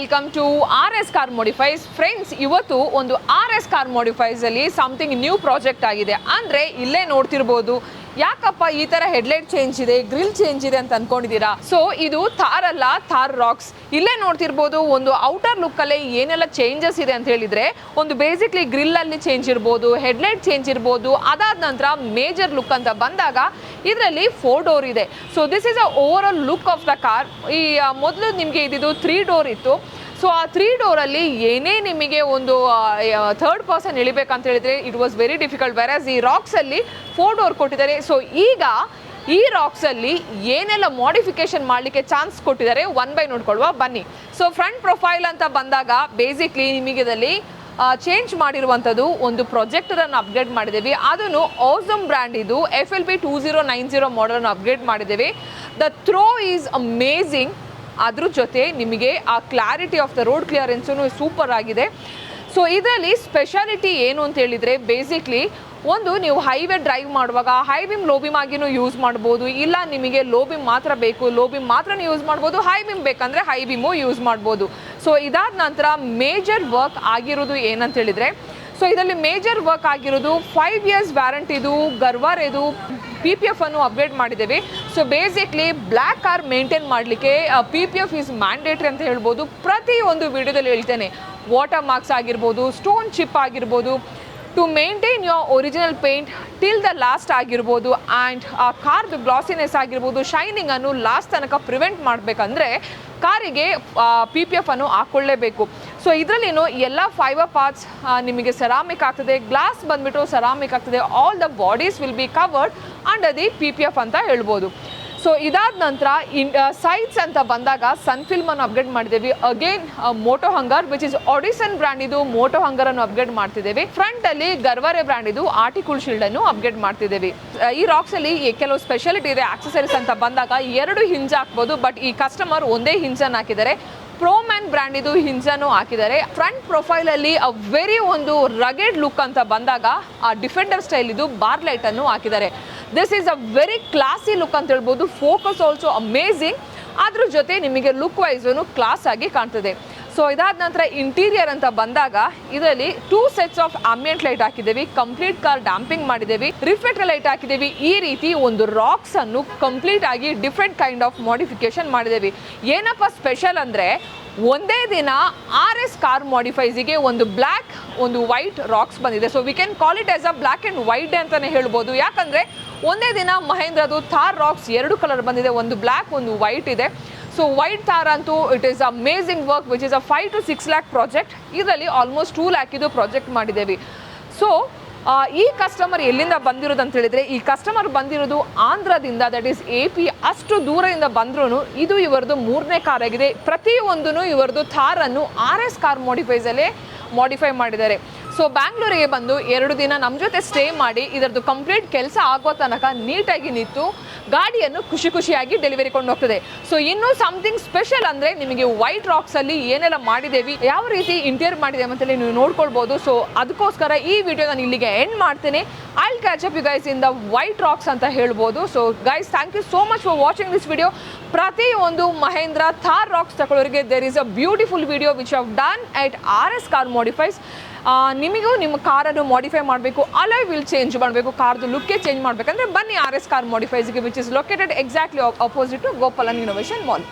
Welcome to RS car modifies. Friends, ಇವತ್ತು ಒಂದು RS car modifies ಅಲ್ಲಿ ಸಮಥಿಂಗ್ ನ್ಯೂ ಪ್ರಾಜೆಕ್ಟ್ ಆಗಿದೆ. ಅಂದರೆ ಇಲ್ಲೇ ನೋಡ್ತಿರ್ಬೋದು, ಯಾಕಪ್ಪ ಈ ಥರ ಹೆಡ್ಲೈಟ್ ಚೇಂಜ್ ಇದೆ, ಗ್ರಿಲ್ ಚೇಂಜ್ ಇದೆ ಅಂತ ಅನ್ಕೊಂಡಿದ್ದೀರಾ. ಸೊ ಇದು ಥಾರ್ ಅಲ್ಲ, ಥಾರ್ ರಾಕ್ಸ್. ಇಲ್ಲೇ ನೋಡ್ತಿರ್ಬೋದು, ಒಂದು ಔಟರ್ ಲುಕ್ಕಲ್ಲೇ ಏನೆಲ್ಲ ಚೇಂಜಸ್ ಇದೆ ಅಂತ ಹೇಳಿದರೆ, ಒಂದು ಬೇಸಿಕ್ಲಿ ಗ್ರಿಲ್ಲಲ್ಲಿ ಚೇಂಜ್ ಇರ್ಬೋದು, ಹೆಡ್ಲೈಟ್ ಚೇಂಜ್ ಇರ್ಬೋದು. ಅದಾದ ನಂತರ ಮೇಜರ್ ಲುಕ್ ಅಂತ ಬಂದಾಗ ಇದರಲ್ಲಿ 4 ಡೋರ್ ಇದೆ. So this is a over all look of the car. ಈ ಮೊದಲು ನಿಮಗೆ ಇದ್ದಿದ್ದು 3 ಡೋರ್ ಇತ್ತು. ಸೊ ಆ 3 ಡೋರಲ್ಲಿ ಏನೇ ನಿಮಗೆ ಒಂದು ಥರ್ಡ್ ಪರ್ಸನ್ ಇಳಿಬೇಕಂತ ಹೇಳಿದರೆ ಇಟ್ ವಾಸ್ ವೆರಿ ಡಿಫಿಕಲ್ಟ್. ವೆರಾಸ್ ಈ ರಾಕ್ಸಲ್ಲಿ 4 ಡೋರ್ ಕೊಟ್ಟಿದ್ದಾರೆ. ಸೊ ಈಗ ಈ ರಾಕ್ಸಲ್ಲಿ ಏನೆಲ್ಲ ಮಾಡಿಫಿಕೇಶನ್ ಮಾಡಲಿಕ್ಕೆ ಚಾನ್ಸ್ ಕೊಟ್ಟಿದ್ದಾರೆ ಒನ್ ಬೈ ನೋಡ್ಕೊಳ್ಳುವ ಬನ್ನಿ. ಸೊ ಫ್ರಂಟ್ ಪ್ರೊಫೈಲ್ ಅಂತ ಬಂದಾಗ ಬೇಸಿಕ್ಲಿ ನಿಮಗೆ ಇದರಲ್ಲಿ ಚೇಂಜ್ ಮಾಡಿರುವಂಥದ್ದು ಒಂದು ಪ್ರೊಜೆಕ್ಟರನ್ನು ಅಪ್ಗ್ರೇಡ್ ಮಾಡಿದ್ದೀವಿ. ಅದನ್ನು ಆಸಮ್ ಬ್ರ್ಯಾಂಡ್ ಇದು FLB 2090 ಮಾಡಲನ್ನು ಅಪ್ಗ್ರೇಡ್ ಮಾಡಿದ್ದೀವಿ. The throw is amazing. ಅದ್ರ ಜೊತೆ ನಿಮಗೆ ಆ ಕ್ಲಾರಿಟಿ ಆಫ್ ದ ರೋಡ್ ಕ್ಲಿಯರೆನ್ಸೂ ಸೂಪರ್ ಆಗಿದೆ. ಸೊ ಇದರಲ್ಲಿ ಸ್ಪೆಷಾಲಿಟಿ ಏನು ಅಂತ ಹೇಳಿದರೆ, ಬೇಸಿಕ್ಲಿ ಒಂದು ನೀವು ಹೈವೇ ಡ್ರೈವ್ ಮಾಡುವಾಗ ಹೈ ಬಿಮ್ ಲೋ ಬಿಮ್ ಆಗಿನೂ ಯೂಸ್ ಮಾಡ್ಬೋದು. ಇಲ್ಲ ನಿಮಗೆ ಲೋ ಬಿಮ್ ಮಾತ್ರ ಬೇಕು, ಲೋ ಬಿಮ್ ಮಾತ್ರನೇ ಯೂಸ್ ಮಾಡ್ಬೋದು. ಹೈ ಬಿಮ್ ಬೇಕಂದರೆ ಹೈ ಬಿಮು ಯೂಸ್ ಮಾಡ್ಬೋದು. ಸೊ ಇದಾದ ನಂತರ ಮೇಜರ್ ವರ್ಕ್ ಆಗಿರೋದು ಏನಂತ ಹೇಳಿದರೆ, ಸೊ ಇದರಲ್ಲಿ ಮೇಜರ್ ವರ್ಕ್ ಆಗಿರೋದು 5 years ವ್ಯಾರಂಟಿದು ಗರ್ವರ್ ಇದು PPF ಅನ್ನು ಅಪ್ಡೇಟ್ ಮಾಡಿದ್ದೇವೆ. So basically black car maintain ಮಾಡಲಿಕ್ಕೆ PPF ಈಸ್ ಮ್ಯಾಂಡೇಟ್ರಿ ಅಂತ ಹೇಳ್ಬೋದು. ಪ್ರತಿಯೊಂದು ವಿಡಿಯೋದಲ್ಲಿ ಹೇಳ್ತೇನೆ, ವಾಟರ್ ಮಾರ್ಕ್ಸ್ ಆಗಿರ್ಬೋದು, ಸ್ಟೋನ್ ಚಿಪ್ ಆಗಿರ್ಬೋದು, to maintain your original paint till the last ಆಗಿರ್ಬೋದು. ಆ್ಯಂಡ್ ಆ ಕಾರ್ದು ಗ್ಲಾಸಿನೆಸ್ ಆಗಿರ್ಬೋದು, ಶೈನಿಂಗನ್ನು ಲಾಸ್ಟ್ ತನಕ ಪ್ರಿವೆಂಟ್ ಮಾಡಬೇಕಂದ್ರೆ ಕಾರಿಗೆ PPF ಅನ್ನು ಹಾಕ್ಕೊಳ್ಳೇಬೇಕು. ಸೊ ಇದರಲ್ಲಿನೂ ಎಲ್ಲ ಫೈಬರ್ ಪಾರ್ಟ್ಸ್ ನಿಮಗೆ ಸೆರಾಮಿಕ್ ಆಗ್ತದೆ, ಗ್ಲಾಸ್ ಬಂದುಬಿಟ್ಟು ಸೆರಾಮಿಕ್ ಆಗ್ತದೆ. All the bodies will be covered under the PPF ಅಂತ ಹೇಳ್ಬೋದು. ಸೊ ಇದಾದ ನಂತರ ಸೈಡ್ಸ್ ಅಂತ ಬಂದಾಗ ಸನ್ ಫಿಲ್ಮನ್ನು ಅಪ್ಗ್ರೇಡ್ ಮಾಡಿದ್ದೀವಿ. Again Moto Hunger which is Addison brand ಇದು ಮೋಟೋ ಹಂಗರನ್ನು ಅಪ್ಗ್ರೇಡ್ ಮಾಡ್ತಿದ್ದೇವೆ. ಫ್ರಂಟಲ್ಲಿ ಗರ್ವರೆ ಬ್ರ್ಯಾಂಡ್ ಇದು ಆರ್ಟಿಕಲ್ ಶೀಲ್ಡನ್ನು ಅಪ್ಗ್ರೇಡ್ ಮಾಡ್ತಿದ್ದೇವೆ. ಈ ರಾಕ್ಸಲ್ಲಿ ಕೆಲವು ಸ್ಪೆಷಾಲಿಟಿ ಇದೆ. ಆಕ್ಸೆಸರೀಸ್ ಅಂತ ಬಂದಾಗ 2 ಹಿಂಜ್ ಹಾಕ್ಬೋದು, ಬಟ್ ಈ ಕಸ್ಟಮರ್ ಒಂದೇ ಹಿಂಜನ್ನು ಹಾಕಿದ್ದಾರೆ. ಪ್ರೋಮ್ಯಾನ್ ಬ್ರ್ಯಾಂಡ್ ಇದು ಹಿಂಜನ್ನು ಹಾಕಿದ್ದಾರೆ. ಫ್ರಂಟ್ ಪ್ರೊಫೈಲಲ್ಲಿ ವೆರಿ ಒಂದು ರಗೆಡ್ ಲುಕ್ ಅಂತ ಬಂದಾಗ ಆ ಡಿಫೆಂಡರ್ ಸ್ಟೈಲ್ ಇದು ಬಾರ್ ಲೈಟನ್ನು ಹಾಕಿದ್ದಾರೆ. This is a very classy look ಅಂತ ಹೇಳ್ಬೋದು. Focus also amazing. ಅದ್ರ ಜೊತೆ ನಿಮಗೆ ಲುಕ್ ವೈಸೂ ಕ್ಲಾಸ್ ಆಗಿ ಕಾಣ್ತದೆ. ಸೊ ಇದಾದ ನಂತರ ಇಂಟೀರಿಯರ್ ಅಂತ ಬಂದಾಗ ಇದರಲ್ಲಿ 2 sets ಆಫ್ ಆಂಬಿಯಂಟ್ ಲೈಟ್ ಹಾಕಿದ್ದೀವಿ. ಕಂಪ್ಲೀಟ್ ಕಾರ್ ಡ್ಯಾಂಪಿಂಗ್ ಮಾಡಿದ್ದೀವಿ. ರಿಫ್ಲೆಕ್ಟರ್ ಲೈಟ್ ಹಾಕಿದ್ದೀವಿ. ಈ ರೀತಿ ಒಂದು ರಾಕ್ಸ್ ಅನ್ನು ಕಂಪ್ಲೀಟ್ ಆಗಿ ಡಿಫ್ರೆಂಟ್ ಕೈಂಡ್ ಆಫ್ ಮಾಡಿಫಿಕೇಶನ್ ಮಾಡಿದ್ದೀವಿ. ಏನಪ್ಪ ಸ್ಪೆಷಲ್ ಅಂದರೆ, ಒಂದೇ ದಿನ RS ಕಾರ್ ಮಾಡಿಫೈಸಿಗೆ ಒಂದು ಬ್ಲ್ಯಾಕ್ ಒಂದು ವೈಟ್ ರಾಕ್ಸ್ ಬಂದಿದೆ. So we can call it as a black and white day ಅಂತಲೇ ಹೇಳ್ಬೋದು. ಯಾಕಂದರೆ ಒಂದೇ ದಿನ ಮಹೇಂದ್ರದು ಥಾರ್ ರಾಕ್ಸ್ 2 ಕಲರ್ ಬಂದಿದೆ, ಒಂದು ಬ್ಲ್ಯಾಕ್ ಒಂದು ವೈಟ್ ಇದೆ. ಸೊ ವೈಟ್ ಥಾರ್ ಅಂತೂ it is amazing work which is a 5 to 6 lakh project. ಇದರಲ್ಲಿ ಆಲ್ಮೋಸ್ಟ್ 2 lakh ಇದು ಪ್ರಾಜೆಕ್ಟ್ ಮಾಡಿದ್ದೇವೆ. ಸೊ ಈ ಕಸ್ಟಮರ್ ಎಲ್ಲಿಂದ ಬಂದಿರೋದು ಅಂತ ಹೇಳಿದರೆ, ಈ ಕಸ್ಟಮರ್ ಬಂದಿರೋದು ಆಂಧ್ರದಿಂದ, ದಟ್ ಈಸ್ AP. ಅಷ್ಟು ದೂರದಿಂದ ಬಂದ್ರೂ ಇದು ಇವರದು 3ನೇ ಕಾರ್ ಆಗಿದೆ. ಪ್ರತಿಯೊಂದೂ ಇವರದು ಥಾರನ್ನು RS ಕಾರ್ ಮಾಡಿಫೈಸಲ್ಲೇ ಮಾಡಿಫೈ ಮಾಡಿದ್ದಾರೆ. ಸೊ ಬ್ಯಾಂಗ್ಳೂರಿಗೆ ಬಂದು 2 ದಿನ ನಮ್ಮ ಜೊತೆ ಸ್ಟೇ ಮಾಡಿ ಇದರದ್ದು ಕಂಪ್ಲೀಟ್ ಕೆಲಸ ಆಗೋ ತನಕ ನೀಟಾಗಿ ನಿಂತು ಗಾಡಿಯನ್ನು ಖುಷಿಯಾಗಿ ಡೆಲಿವರಿ ಕೊಂಡು ಹೋಗ್ತದೆ. ಸೊ ಇನ್ನೂ ಸಮಥಿಂಗ್ ಸ್ಪೆಷಲ್ ಅಂದರೆ, ನಿಮಗೆ ವೈಟ್ ರಾಕ್ಸಲ್ಲಿ ಏನೆಲ್ಲ ಮಾಡಿದ್ದೇವೆ, ಯಾವ ರೀತಿ ಇಂಟೀರಿಯರ್ ಮಾಡಿದ್ದೇವೆ ಅಂತೇಳಿ ನೀವು ನೋಡ್ಕೊಳ್ಬೋದು. ಸೊ ಅದಕ್ಕೋಸ್ಕರ ಈ ವಿಡಿಯೋ ನಾನು ಇಲ್ಲಿಗೆ ಎಂಡ್ ಮಾಡ್ತೀನಿ. I will catch up you guys in the white Roxx ಅಂತ ಹೇಳ್ಬೋದು. So guys, thank you so much for watching this video. ಪ್ರತಿಯೊಂದು ಮಹೇಂದ್ರ ಥಾರ್ ರಾಕ್ಸ್ ತಗೊಳ್ಳೋರಿಗೆ there is a beautiful video which have done at RS car modifies. ನಿಮಗೂ ನಿಮ್ಮ ಕಾರನ್ನು modify ಮಾಡಬೇಕು, alloy will change ಮಾಡಬೇಕು, ಕಾರ್ದು ಲುಕ್ಕೇ ಚೇಂಜ್ ಮಾಡಬೇಕಂದ್ರೆ ಬನ್ನಿ RS ಕಾರ್ ಮಾಡಿಫೈಸ್ಗೆ, which is located exactly opposite to Gopalan innovation mall.